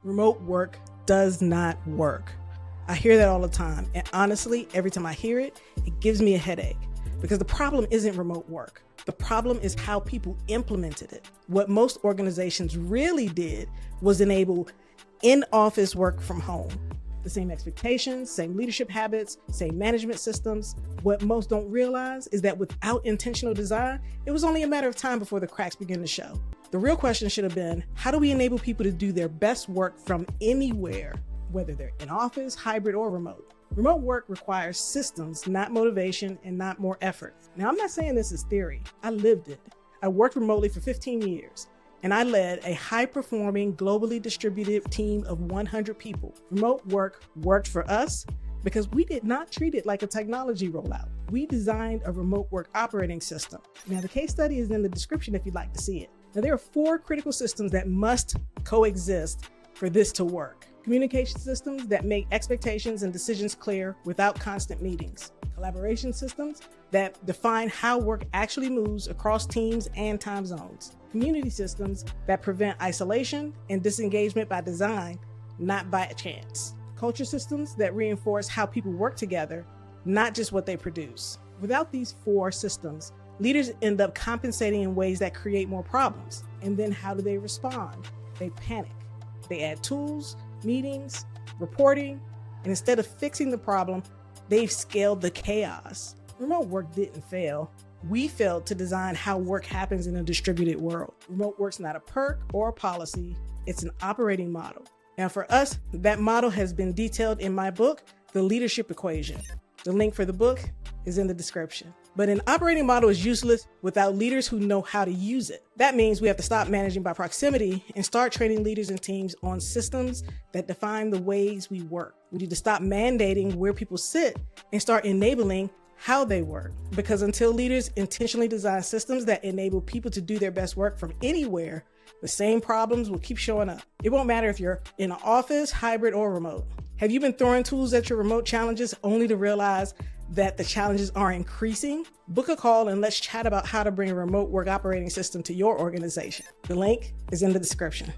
Remote work does not work. I hear that all the time, and honestly, every time I hear it, it gives me a headache because the problem isn't remote work. The problem is how people implemented it. What most organizations really did was enable in-office work from home. The same expectations, same leadership habits, same management systems. What most don't realize is that without intentional design, it was only a matter of time before the cracks began to show. The real question should have been, how do we enable people to do their best work from anywhere, whether they're in office, hybrid, or remote? Remote work requires systems, not motivation and not more effort. Now, I'm not saying this is theory. I lived it. I worked remotely for 15 years. And I led a high-performing, globally distributed team of 100 people. Remote work worked for us because we did not treat it like a technology rollout. We designed a remote work operating system. Now, the case study is in the description if you'd like to see it. Now, there are 4 critical systems that must coexist for this to work. Communication systems that make expectations and decisions clear without constant meetings. Collaboration systems that define how work actually moves across teams and time zones. Community systems that prevent isolation and disengagement by design, not by chance. Culture systems that reinforce how people work together, not just what they produce. Without these 4 systems, leaders end up compensating in ways that create more problems. And then how do they respond? They panic. They add tools, meetings, reporting, and instead of fixing the problem, they've scaled the chaos. Remote work didn't fail. We failed to design how work happens in a distributed world. Remote work's not a perk or a policy, it's an operating model. Now for us, that model has been detailed in my book, The Leadership Equation. The link for the book is in the description. But an operating model is useless without leaders who know how to use it. That means we have to stop managing by proximity and start training leaders and teams on systems that define the ways we work. We need to stop mandating where people sit and start enabling how they work. Because until leaders intentionally design systems that enable people to do their best work from anywhere, the same problems will keep showing up. It won't matter if you're in an office, hybrid, or remote. Have you been throwing tools at your remote challenges only to realize that the challenges are increasing? Book a call and let's chat about how to bring a remote work operating system to your organization. The link is in the description.